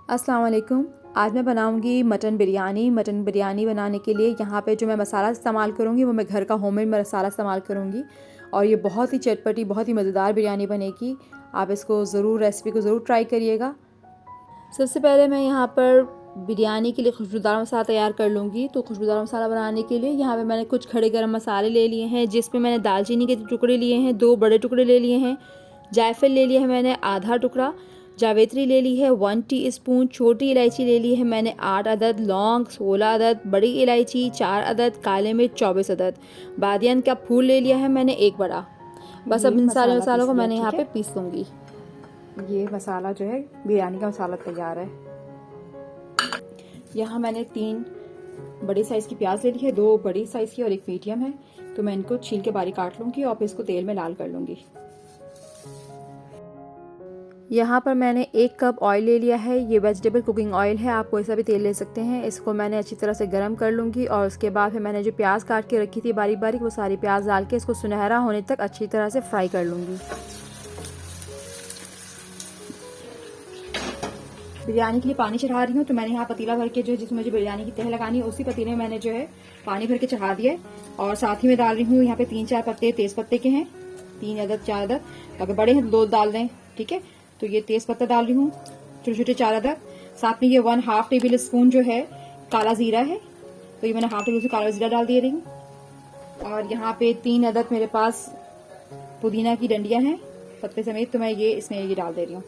अस्सलाम वालेकुम। आज मैं बनाऊंगी मटन बिरयानी। मटन बिरयानी बनाने के लिए यहाँ पे जो मैं मसाला इस्तेमाल करूँगी वो मैं घर का होममेड मसाला इस्तेमाल करूँगी और ये बहुत ही चटपटी, बहुत ही मज़ेदार बिरयानी बनेगी। आप इसको ज़रूर, रेसिपी को ज़रूर ट्राई करिएगा। सबसे पहले मैं यहाँ पर बिरयानी के लिए खुशबूदार मसाला तैयार कर लूँगी। तो खुशबूदार मसाला बनाने के लिए यहाँ पे मैंने कुछ खड़े गरम मसाले ले लिए हैं, जिसमें मैंने दालचीनी के टुकड़े लिए हैं, 2 बड़े टुकड़े ले लिए हैं। जायफल ले लिया है मैंने आधा टुकड़ा। जावित्री ले ली है 1 टीस्पून। छोटी इलायची ले ली है मैंने 8 अदद। लौंग 16 अदद। बड़ी इलायची 4 अदद। काले मिर्च 24 अदद। बादियान का फूल ले लिया है मैंने 1 बड़ा। बस अब इन सारे मसालों को मैंने यहाँ पे पीस लूँगी। ये मसाला जो है बिरयानी का मसाला तैयार है। यहाँ मैंने 3 बड़ी साइज़ की प्याज ले ली है, 2 बड़ी साइज़ की और 1 मीडियम है। तो मैं इनको छील के बारीक काट लूँगी और फिर इसको तेल में लाल कर लूँगी। यहाँ पर मैंने 1 कप ऑयल ले लिया है। ये वेजिटेबल कुकिंग ऑयल है, आप कोई सा भी तेल ले सकते हैं। इसको मैंने अच्छी तरह से गर्म कर लूँगी और उसके बाद फिर मैंने जो प्याज काट के रखी थी बारीक बारीक, वो सारी प्याज डाल के इसको सुनहरा होने तक अच्छी तरह से फ्राई कर लूँगी। बिरयानी के लिए पानी चढ़ा रही हूँ, तो मैंने यहाँ पतीला भर के जो है, जिसमें मुझे बिरयानी की तह लगानी है, उसी पतीले में मैंने जो है पानी भर के चढ़ा दिया है। और साथ ही में डाल रही हूँ यहाँ पे 3-4 पत्ते तेज पत्ते के हैं, 3 अदद 4 अदद। अगर बड़े हैं तो 2 डाल दें, ठीक है। तो ये तेज पत्ता डाल रही हूँ छोटे छोटे 4 अदद। साथ में ये 1/2 टेबल स्पून जो है काला जीरा है, तो ये मैंने 1/2 टेबल स्पून काला जीरा डाल दे रही हूँ। और यहाँ पे 3 अदद मेरे पास पुदीना की डंडियां हैं पत्ते समेत, तो मैं ये इसमें ये डाल दे रही हूँ,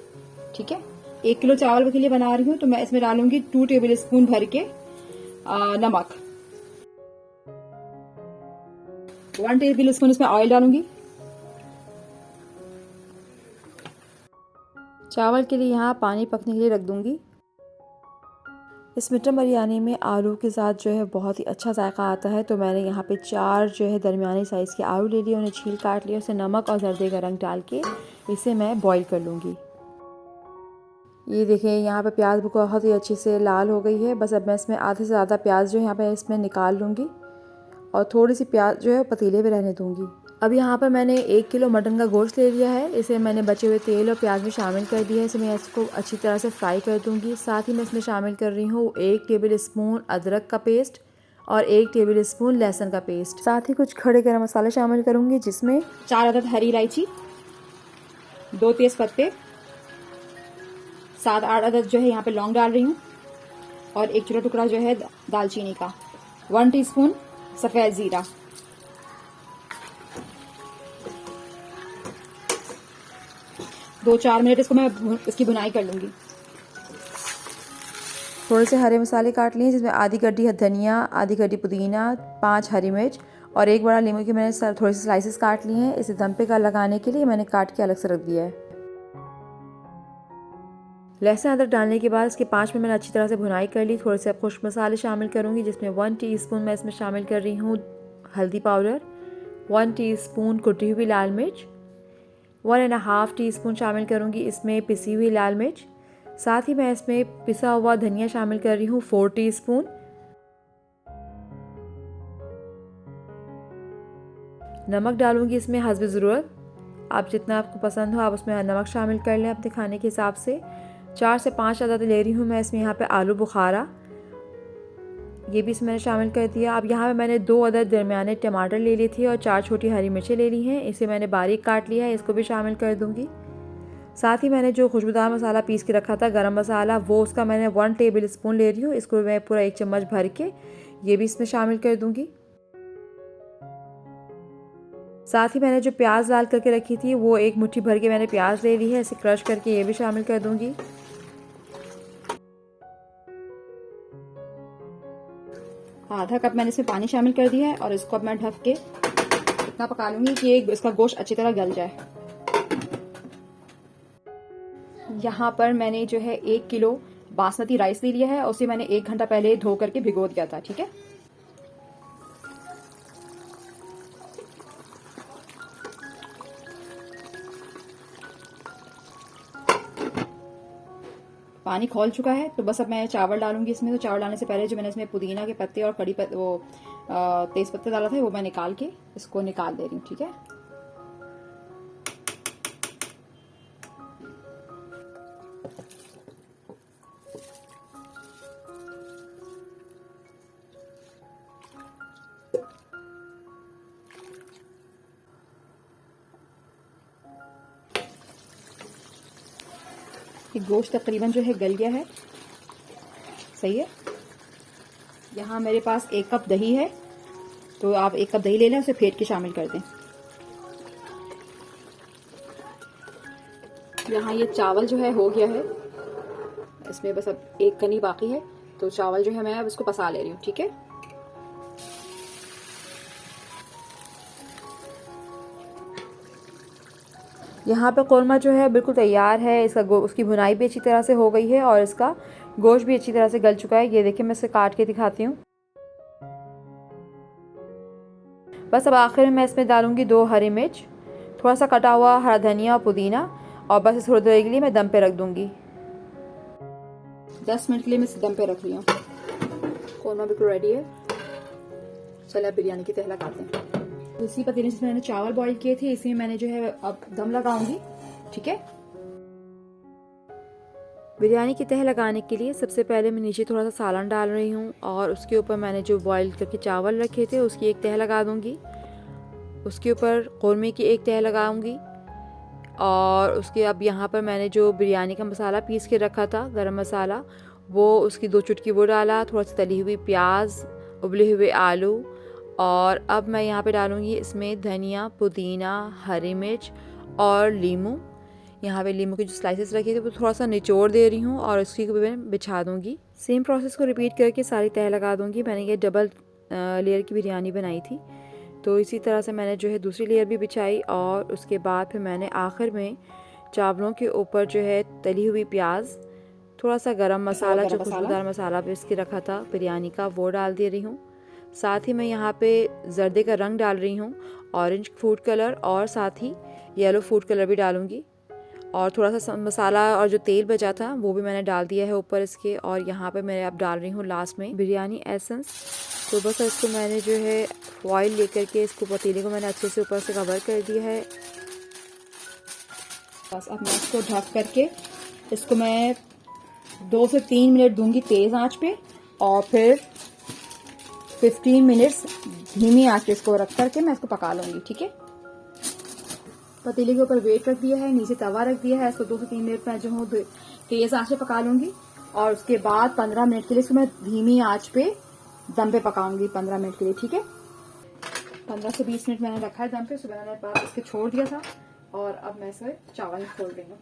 ठीक है। 1 किलो चावल के लिए बना रही हूँ, तो मैं इसमें डालूंगी 2 टेबल स्पून भर के नमक, 1 टेबल स्पून इसमें ऑयल डालूंगी। चावल के लिए यहाँ पानी पकने के लिए रख दूंगी। इस मटन बिरयानी में आलू के साथ जो है बहुत ही अच्छा जायका आता है, तो मैंने यहाँ पे 4 जो है दरमियानी साइज़ के आलू ले लिए, उन्हें छील काट लिया, उसे नमक और जर्दे का रंग डाल के इसे मैं बॉईल कर लूँगी। ये देखें, यहाँ पे प्याज बहुत ही अच्छे से लाल हो गई है। बस अब मैं इसमें आधे से ज़्यादा प्याज जो है यहाँ पे इसमें निकाल लूँगी और थोड़ी सी प्याज जो है पतीले में रहने दूँगी। अब यहाँ पर मैंने 1 किलो मटन का गोश्त ले लिया है, इसे मैंने बचे हुए तेल और प्याज में शामिल कर दिया है। इसे मैं इसको अच्छी तरह से फ्राई कर दूँगी। साथ ही मैं इसमें शामिल कर रही हूँ 1 टेबल स्पून अदरक का पेस्ट और 1 टेबल स्पून लहसुन का पेस्ट। साथ ही कुछ खड़े गरम मसाले शामिल करूँगी, जिसमें 4 अदद हरी इलायची, 2 तेज पत्ते, 7-8 अदद जो है यहाँ पे लौंग डाल रही हूँ और 1 छोटा टुकड़ा जो है दालचीनी का, 1 टीस्पून सफेद जीरा। दो 4 मिनट इसको मैं इसकी भुनाई कर लूंगी। थोड़े से हरे मसाले काट लिए, जिसमें आधी गड्डी धनिया, आधी गड्डी पुदीना, 5 हरी मिर्च और 1 बड़ा नींबू की मैंने थोड़े से स्लाइसेस काट लिए हैं। इसे दम पे का लगाने के लिए मैंने काट के अलग से रख दिया है। लहसुन अदरक डालने के बाद इसके 5 मिनट मैंने अच्छी तरह से भुनाई कर ली। थोड़े से अब खुश्क मसाले शामिल करूँगी, जिसमें 1 टीस्पून मैं इसमें शामिल कर रही हूँ हल्दी पाउडर, 1 टीस्पून कुटी हुई लाल मिर्च, 1.5 टीस्पून शामिल करूँगी इसमें पिसी हुई लाल मिर्च। साथ ही मैं इसमें पिसा हुआ धनिया शामिल कर रही हूँ 4 टीस्पून। नमक डालूंगी इसमें हस्ब ज़रूरत, आप जितना आपको पसंद हो आप उसमें नमक शामिल कर लें अपने खाने के हिसाब से। 4 से 5 अदद ले रही हूँ मैं इसमें यहाँ पे आलू बुखारा, ये भी इसमें मैंने शामिल कर दिया। अब यहाँ पे मैंने 2 अदद दरमियाने टमाटर ले लिए थे और 4 छोटी हरी मिर्चें ले ली हैं, इसे मैंने बारीक काट लिया है, इसको भी शामिल कर दूँगी। साथ ही मैंने जो खुशबूदार मसाला पीस के रखा था गरम मसाला, वो उसका मैंने 1 टेबल स्पून ले रही हूँ, इसको मैं पूरा 1 चम्मच भर के ये भी इसमें शामिल कर दूँगी। साथ ही मैंने जो प्याज डाल करके रखी थी वो 1 मुट्ठी भर के मैंने प्याज ले ली है, इसे क्रश करके ये भी शामिल कर दूँगी। आधा कप मैंने इसमें पानी शामिल कर दिया है और इसको अब मैं ढक के इतना पका लूंगी कि इसका गोश्त अच्छी तरह गल जाए। यहाँ पर मैंने जो है 1 किलो बासमती राइस ले लिया है, उसे मैंने 1 घंटा पहले धो करके भिगो दिया था, ठीक है। पानी खौल चुका है, तो बस अब मैं चावल डालूंगी इसमें। तो चावल डालने से पहले जो मैंने इसमें पुदीना के पत्ते और तेज पत्ते डाला था, वो मैं निकाल के इसको निकाल दे रही हूँ, ठीक है। कि गोश्त तकरीबन जो है गल गया है, सही है। यहाँ मेरे पास 1 कप दही है, तो आप 1 कप दही ले लें, उसे फेंट के शामिल कर दें। यहाँ ये चावल जो है हो गया है, इसमें बस अब 1 कनी बाकी है, तो चावल जो है मैं अब इसको पसा ले रही हूँ, ठीक है। यहाँ पे कौरमा जो है बिल्कुल तैयार है। उसकी भुनाई भी अच्छी तरह से हो गई है और इसका गोश्त भी अच्छी तरह से गल चुका है। ये देखिए, मैं इसे काट के दिखाती हूँ। बस अब आखिर में मैं इसमें डालूंगी 2 हरी मिर्च, थोड़ा सा कटा हुआ हरा धनिया और पुदीना, और बस इस थोड़ी देर के लिए मैं दम पे रख दूंगी। 10 मिनट के लिए मैं इसे दम पे रख रही हूँ। कौरमा बिल्कुल रेडी है। चलिए अब बिरयानी की तह लगाते हैं। इसी पतीले से मैंने चावल बॉईल किए थे, इसी में मैंने जो है अब दम लगाऊंगी, ठीक है। बिरयानी की तह लगाने के लिए सबसे पहले मैं नीचे थोड़ा सा सालन डाल रही हूँ और उसके ऊपर मैंने जो बॉईल करके चावल रखे थे उसकी एक तह लगा दूँगी। उसके ऊपर कौरमे की एक तह लगाऊंगी और उसके अब यहाँ पर मैंने जो बिरयानी का मसाला पीस के रखा था, गरम मसाला, वो उसकी 2 चुटकी वो डाला, थोड़ा सा तली हुई प्याज, उबले हुए आलू, और अब मैं यहाँ पे डालूँगी इसमें धनिया, पुदीना, हरी मिर्च और लीमू। यहाँ पे लीमू के जो स्लाइसेस रखे थे वो थोड़ा सा निचोड़ दे रही हूँ और उसकी मैं बिछा दूँगी। सेम प्रोसेस को रिपीट करके सारी तह लगा दूँगी। मैंने ये डबल लेयर की बिरयानी बनाई थी, तो इसी तरह से मैंने जो है दूसरी लेयर भी बिछाई और उसके बाद फिर मैंने आखिर में चावलों के ऊपर जो है तली हुई प्याज, थोड़ा सा गरम मसाला, जो खुशबूदार मसाला पीस के रखा था बिरयानी का, वो डाल दे रही हूँ। साथ ही मैं यहाँ पे जर्दे का रंग डाल रही हूँ, ऑरेंज फूड कलर, और साथ ही येलो फूड कलर भी डालूँगी। और थोड़ा सा मसाला और जो तेल बचा था वो भी मैंने डाल दिया है ऊपर इसके। और यहाँ पे मैं अब डाल रही हूँ लास्ट में बिरयानी एसेंस। तो बस इसको मैंने जो है फॉइल लेकर के इसको पतीले को मैंने अच्छे से ऊपर से कवर कर दिया है। बस अब मैं इसको ढक करके इसको मैं 2 से 3 मिनट दूंगी तेज़ आंच पे, और फिर 15 मिनट्स धीमी आंच पे इसको रख करके मैं इसको पका लूँगी, ठीक है। पतीले के ऊपर वेट रख दिया है, नीचे तवा रख दिया है, इसको 2 से 3 मिनट में जो हूँ तेज़ आंच पे पका लूँगी। और उसके बाद 15 मिनट के लिए इसको मैं धीमी आंच पे दम पे पकाऊंगी 15 मिनट के लिए, ठीक है। 15 से 20 मिनट मैंने रखा है दम पे, सुबह मैंने बाद इसके छोड़ दिया था और अब मैं इसे चावल में खोल रही हूँ।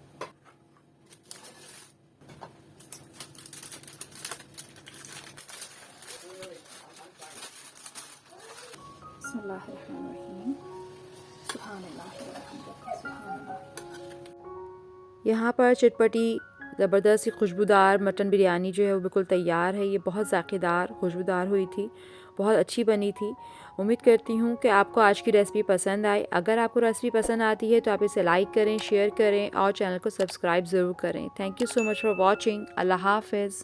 यहाँ पर चटपटी ज़बरदस्त सी खुशबूदार मटन बिरयानी जो है वो बिल्कुल तैयार है। ये बहुत ज़ायक़ेदार, खुशबूदार हुई थी, बहुत अच्छी बनी थी। उम्मीद करती हूँ कि आपको आज की रेसिपी पसंद आए। अगर आपको रेसिपी पसंद आती है तो आप इसे लाइक करें, शेयर करें और चैनल को सब्सक्राइब ज़रूर करें। Thank you so much for watching. अल्लाह हाफ़िज़।